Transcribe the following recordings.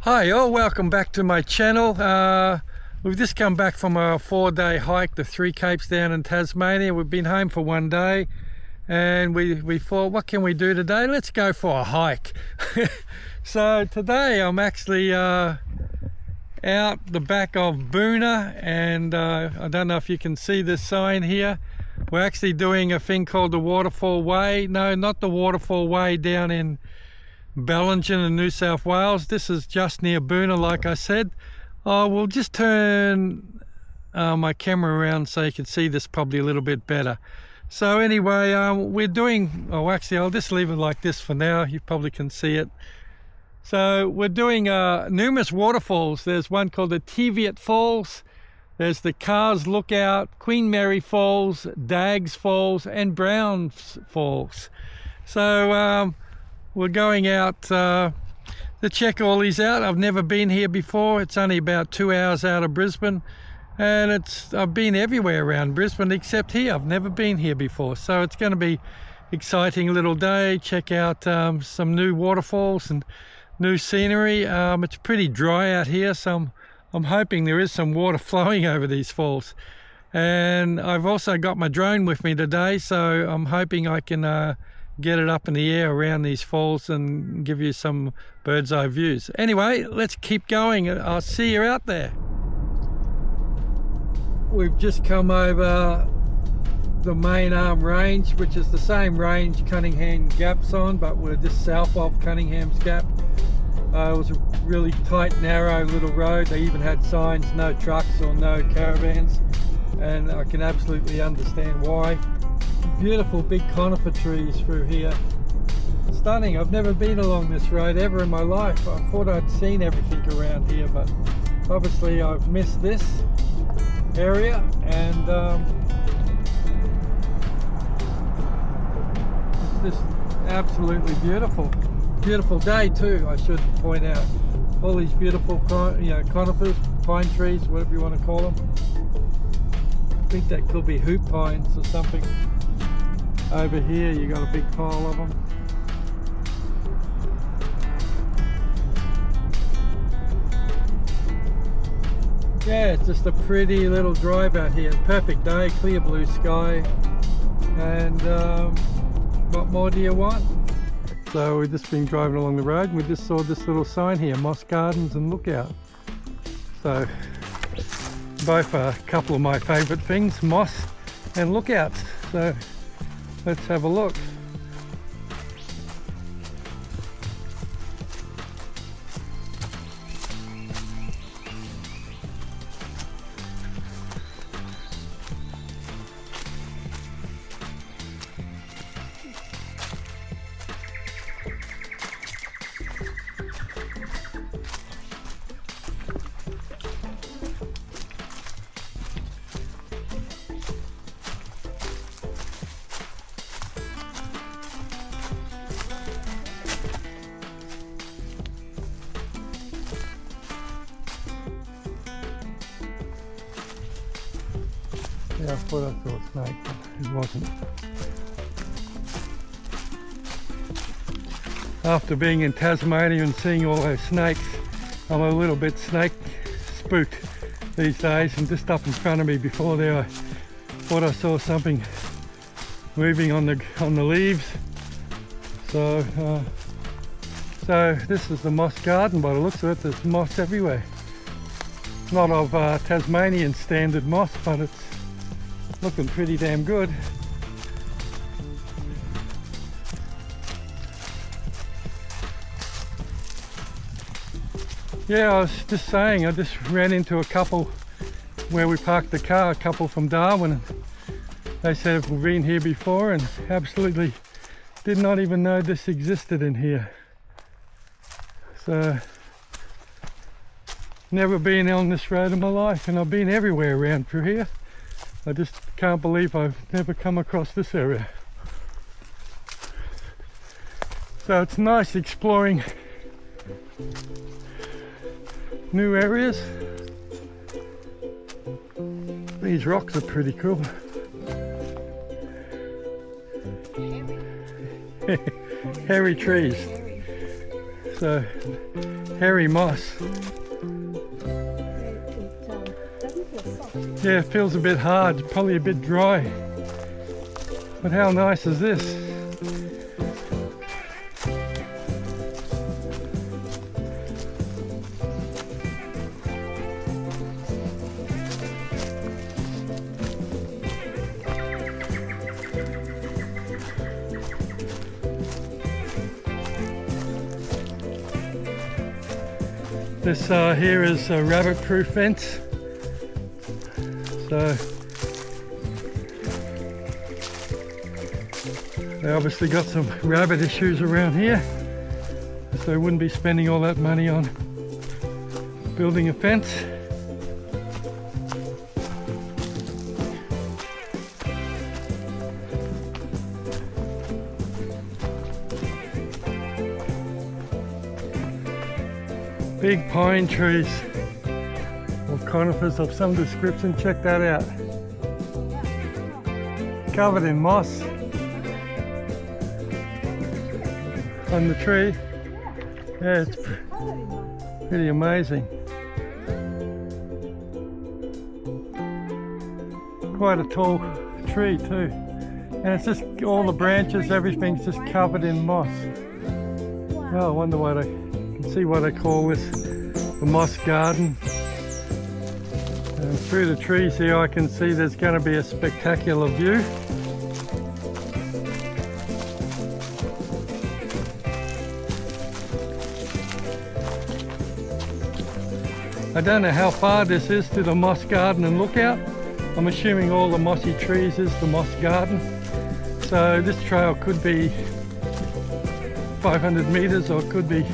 Hi all, welcome back to my channel. We've just come back from a 4-day hike, the Three Capes down in Tasmania. We've been home for 1 day and we thought, what can we do today? Let's go for a hike. So today I'm actually out the back of Boona, and I don't know if you can see this sign here. We're actually doing a thing called the Waterfall Way. No, not the Waterfall Way down in Bellingen in New South Wales. This is just near Boona, like I said. We'll just turn my camera around so you can see this probably a little bit better. So anyway, we're doing, actually I'll just leave it like this for now. You probably can see it. So we're doing numerous waterfalls. There's one called the Teviot Falls. There's the Cars Lookout, Queen Mary Falls, Daggs Falls and Browns Falls. So we're going out to check all these out. I've never been here before. It's only about 2 hours out of Brisbane, and I've been everywhere around Brisbane except here. I've never been here before, so it's going to be exciting little day. Check out some new waterfalls and new scenery. It's pretty dry out here, so I'm hoping there is some water flowing over these falls. And I've also got my drone with me today, so I'm hoping I can get it up in the air around these falls and give you some bird's eye views. Anyway, let's keep going. I'll see you out there. We've just come over the main arm range, which is the same range Cunningham Gap's on, but we're just south of Cunningham's Gap. It was a really tight, narrow little road. They even had signs, no trucks or no caravans, and I can absolutely understand why. Beautiful big conifer trees through here. Stunning. I've never been along this road ever in my life. I thought I'd seen everything around here, but obviously I've missed this area, and it's just absolutely beautiful. Beautiful day too, I should point out. All these beautiful conifers, pine trees, whatever you want to call them. I think that could be hoop pines or something. Over here you got a big pile of them. Yeah, it's just a pretty little drive out here. Perfect day, clear blue sky, and what more do you want? So we've just been driving along the road and we just saw this little sign here, Moss Gardens and Lookout. So both are a couple of my favourite things, moss and lookouts. So let's have a look. Yeah, I thought I saw a snake, but it wasn't. After being in Tasmania and seeing all those snakes, I'm a little bit snake spooked these days, and just up in front of me before there I thought I saw something moving on the leaves. So this is the moss garden by the looks of it. There's moss everywhere. Not of Tasmanian standard moss, but it's looking pretty damn good. Yeah, I was just saying, I just ran into a couple where we parked the car, a couple from Darwin, and they said we've been here before and absolutely did not even know this existed in here. So never been on this road in my life, and I've been everywhere around through here. I just can't believe I've never come across this area. So it's nice exploring new areas. These rocks are pretty cool. Hairy trees. So hairy moss. Yeah, it feels a bit hard, probably a bit dry. But how nice is this? This here is a rabbit-proof fence. So they obviously got some rabbit issues around here, so they wouldn't be spending all that money on building a fence. Big pine trees or conifers of some description, check that out. Covered in moss on the tree. Yeah, it's pretty amazing. Quite a tall tree too. And it's just all the branches, everything's just covered in moss. Oh, I wonder what I can see what I call this, the moss garden. And through the trees here I can see there's going to be a spectacular view. I don't know how far this is to the moss garden and lookout. I'm assuming all the mossy trees is the moss garden. So this trail could be 500 meters or it could be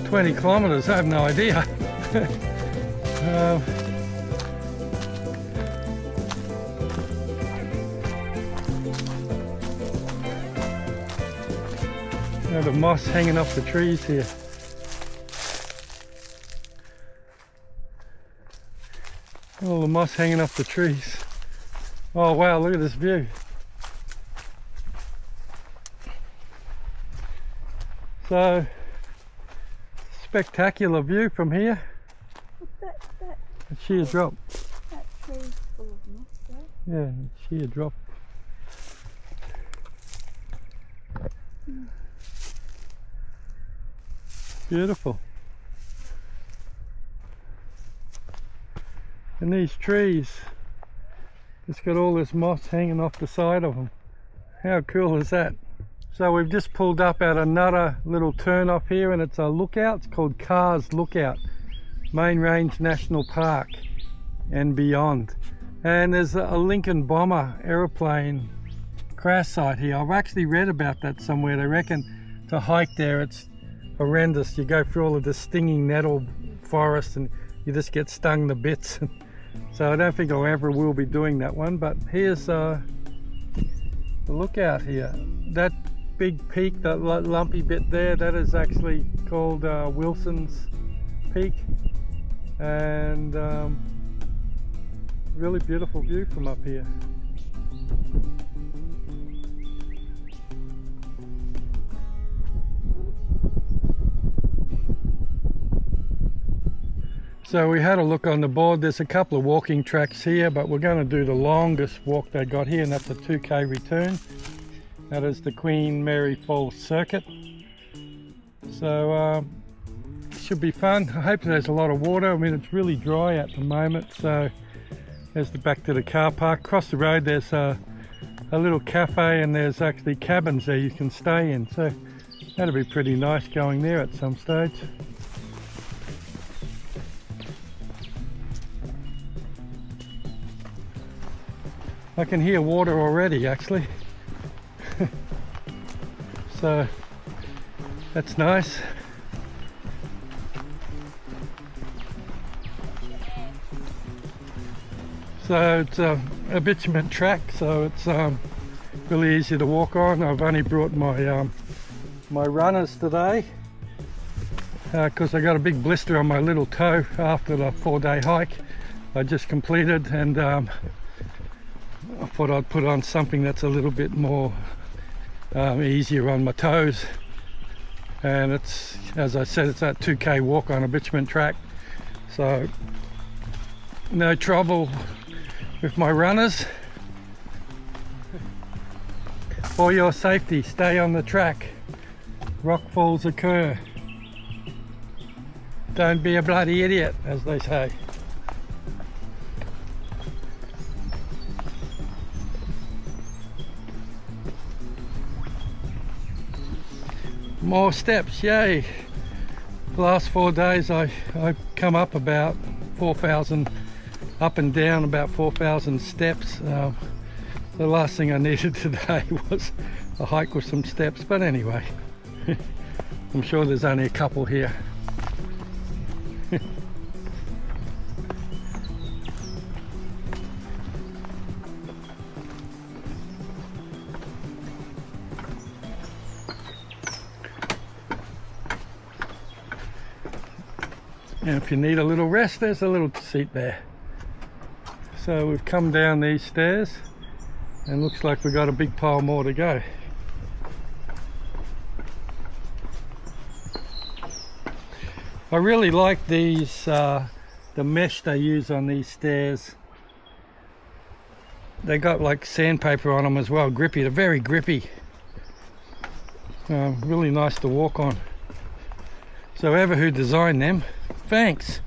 20 kilometers, I have no idea. The moss hanging off the trees here. All the moss hanging off the trees. Oh wow, look at this view. So, spectacular view from here. A sheer drop. That tree's full of moss there. Yeah, sheer drop. Beautiful. And these trees just got all this moss hanging off the side of them. How cool is that? So we've just pulled up at another little turn off here, and it's a lookout. It's called Carr's Lookout, Main Range National Park and beyond. And there's a Lincoln Bomber aeroplane crash site here. I've actually read about that somewhere. They reckon to hike there it's horrendous. You go through all of this stinging nettle forest and you just get stung to bits. So I don't think I ever will be doing that one, but here's the lookout here. That big peak, that lumpy bit there, that is actually called Wilson's Peak, and really beautiful view from up here. So we had a look on the board. There's a couple of walking tracks here, but we're going to do the longest walk they got here, and that's a 2K return. That is the Queen Mary Falls Circuit. So should be fun. I hope there's a lot of water. I mean, it's really dry at the moment. So there's the back to the car park. Across the road there's a little cafe, and there's actually cabins there you can stay in. So that'll be pretty nice going there at some stage. I can hear water already actually. So that's nice. So it's a bitumen track, so it's really easy to walk on. I've only brought my my runners today because I got a big blister on my little toe after the 4-day hike I just completed, and I thought I'd put on something that's a little bit more easier on my toes, and it's, as I said, it's that 2k walk on a bitumen track, so no trouble with my runners. For your safety, stay on the track. Rock falls occur. Don't be a bloody idiot, as they say. More steps, yay. The last 4 days I come up about 4,000, up and down about 4,000 steps. The last thing I needed today was a hike with some steps, but anyway, I'm sure there's only a couple here. And if you need a little rest, there's a little seat there. So we've come down these stairs and looks like we've got a big pile more to go. I really like these, the mesh they use on these stairs. They got like sandpaper on them as well, grippy. They're very grippy. Really nice to walk on. So whoever who designed them, thanks.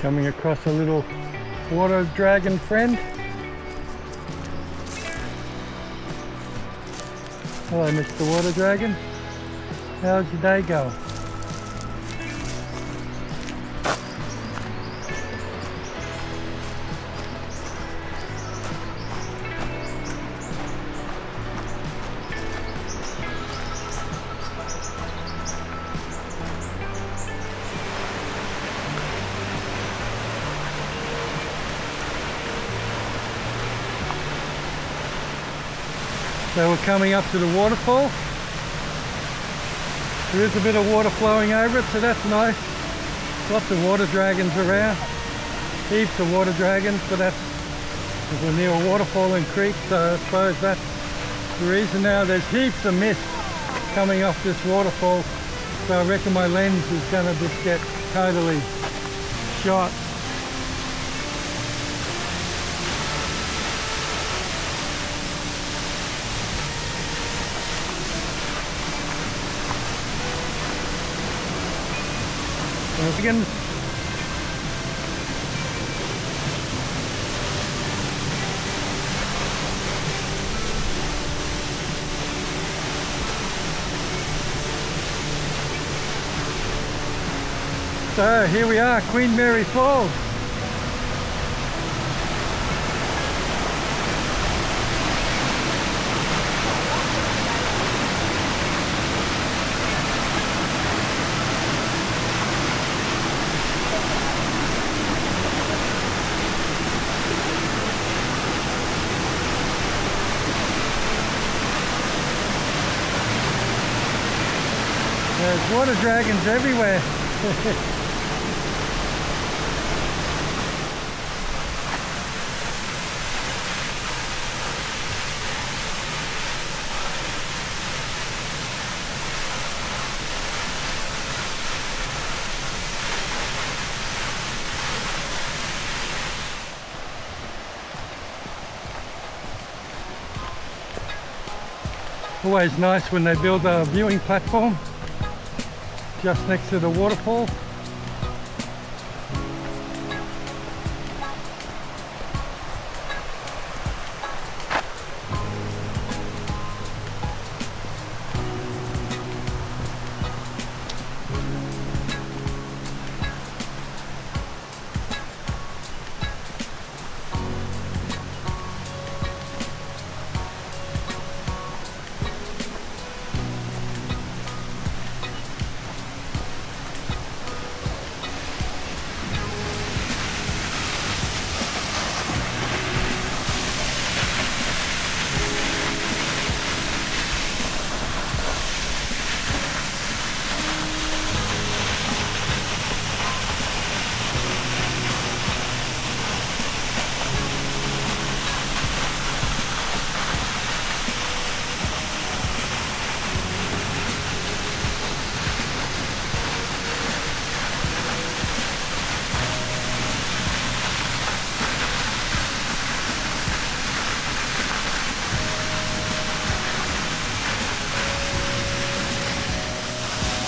Coming across a little water dragon friend. Hello, Mr. Water Dragon. How's your day going? So we're coming up to the waterfall. There is a bit of water flowing over it, so that's nice. Lots of water dragons around. Heaps of water dragons, but that's because we're near a waterfall and creek, so I suppose that's the reason. Now there's heaps of mist coming off this waterfall, so I reckon my lens is going to just get totally shot. Again. So here we are, Queen Mary Falls. There's water dragons everywhere. Always nice when they build a viewing platform just next to the waterfall.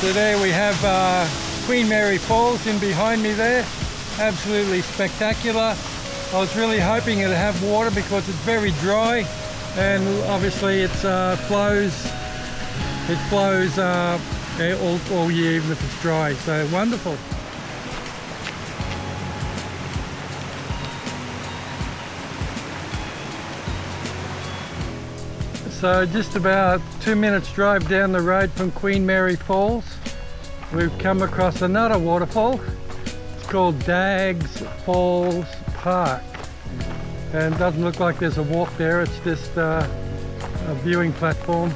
So there we have Queen Mary Falls in behind me there. Absolutely spectacular. I was really hoping it'd have water because it's very dry, and obviously it flows all year, even if it's dry. So wonderful. So just about 2 minutes drive down the road from Queen Mary Falls, we've come across another waterfall. It's called Daggs Falls Park, and it doesn't look like there's a walk there, it's just a viewing platform.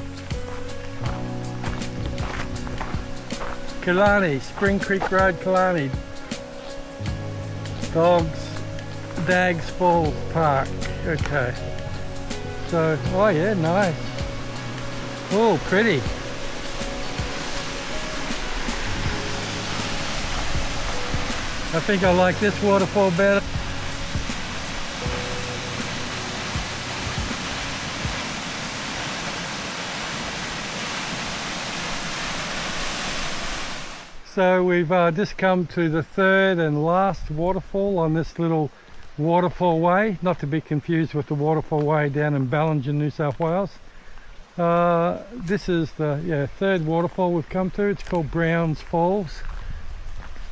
Killarney, Spring Creek Road, Killarney. Daggs Falls Park. Okay. So, oh yeah, nice. Oh, pretty. I think I like this waterfall better. So we've just come to the third and last waterfall on this little waterfall way, not to be confused with the waterfall way down in Ballingen, New South Wales. This is the third waterfall we've come to. It's called Browns Falls,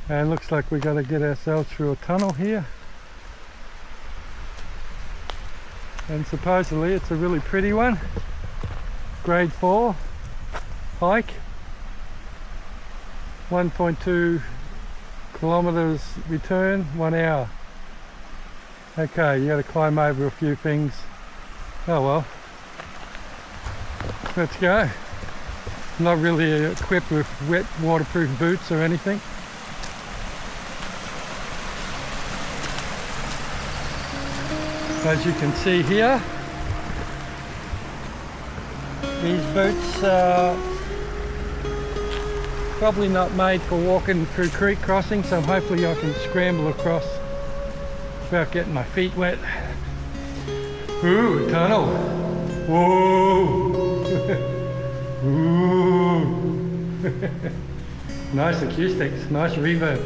and looks like we've got to get ourselves through a tunnel here, and supposedly it's a really pretty one. Grade 4 hike, 1.2 kilometers return, 1 hour. Okay, you got to climb over a few things. Oh well, let's go. I'm not really equipped with wet waterproof boots or anything. As you can see here, these boots are probably not made for walking through creek crossings, so hopefully I can scramble across without getting my feet wet. Ooh, tunnel. Whoa. Ooh. Nice acoustics, nice reverb.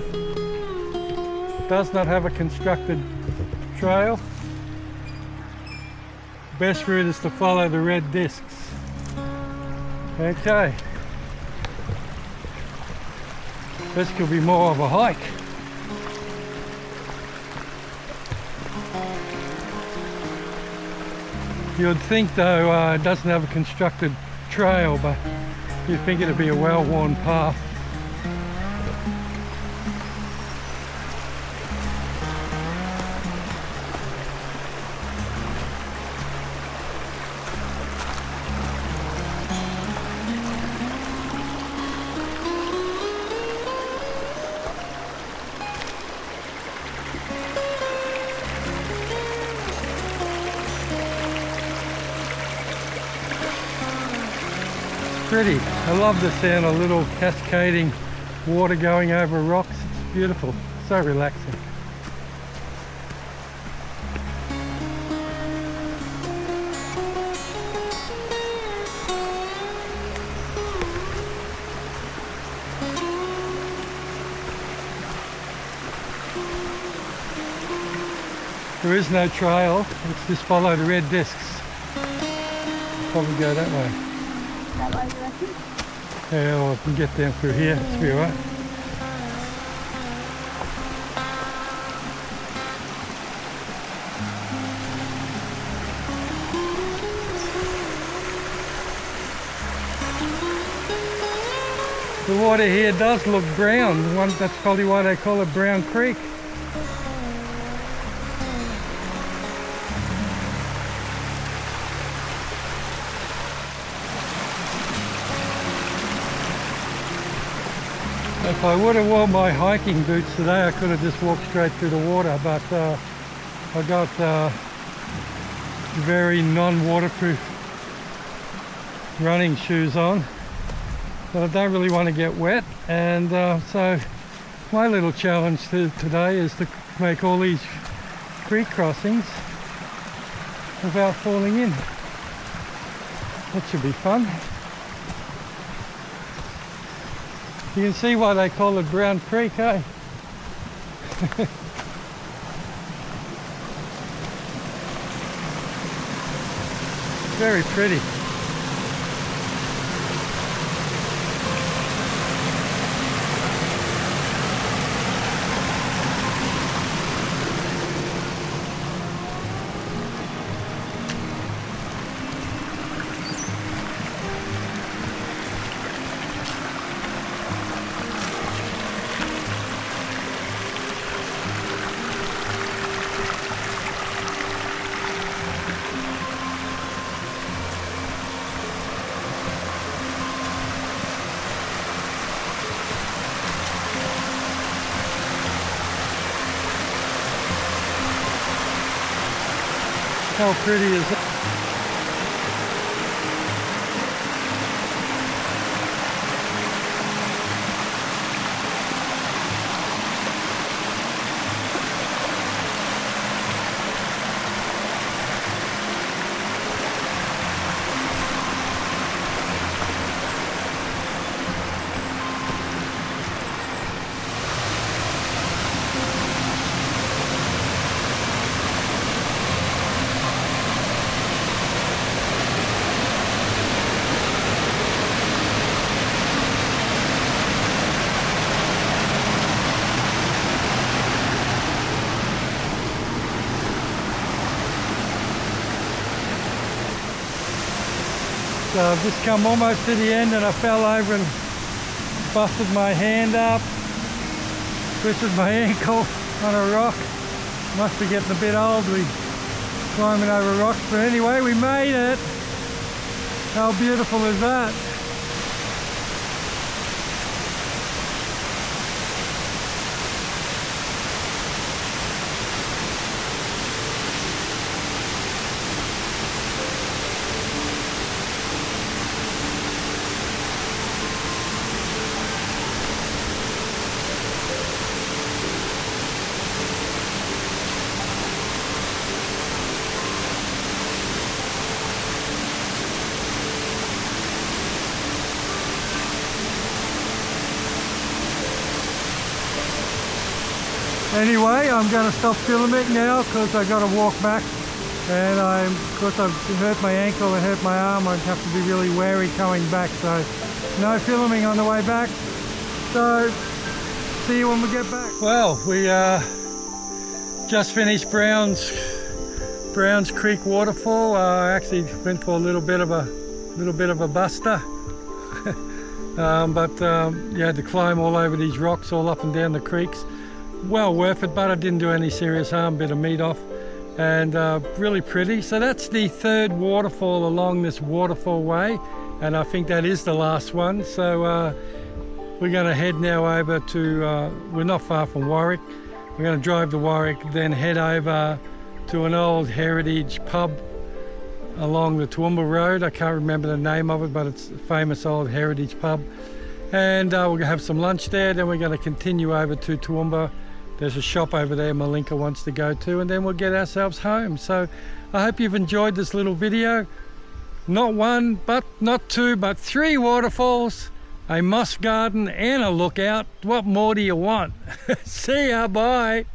Does not have a constructed trail. Best route is to follow the red discs. Okay. This could be more of a hike. You'd think though it doesn't have a constructed trail, but you'd think it'd be a well-worn path. Pretty. I love the sound of little cascading water going over rocks. It's beautiful, so relaxing. There is no trail, it's just follow the red discs. Probably go that way. That way, you reckon? Yeah, well, I can get down through here, it's be alright. The water here does look brown, that's probably why they call it Brown Creek. If I would have worn my hiking boots today, I could have just walked straight through the water, but I got very non-waterproof running shoes on, but I don't really want to get wet, and so my little challenge today is to make all these creek crossings without falling in. That should be fun. You can see why they call it Brown Creek, eh? Very pretty. How pretty is that? So I've just come almost to the end and I fell over and busted my hand up, twisted my ankle on a rock. Must be getting a bit old, we climbing over rocks, but anyway we made it. How beautiful is that? Anyway, I'm going to stop filming now because I've got to walk back, and because I've hurt my ankle and hurt my arm, I have to be really wary coming back, so no filming on the way back. So see you when we get back. Well, we just finished Browns Creek waterfall. I actually went for a little bit of a buster. You had to climb all over these rocks all up and down the creeks. Well worth it, but I didn't do any serious harm, bit of meat off, and really pretty. So that's the third waterfall along this waterfall way, and I think that is the last one. So we're going to head now over to, we're not far from Warwick. We're going to drive to Warwick, then head over to an old heritage pub along the Toowoomba Road. I can't remember the name of it, but it's a famous old heritage pub. And we're going to have some lunch there, then we're going to continue over to Toowoomba. There's a shop over there Malinka wants to go to, and then we'll get ourselves home. So I hope you've enjoyed this little video. Not one, but not two, but three waterfalls, a moss garden and a lookout. What more do you want? See ya, bye.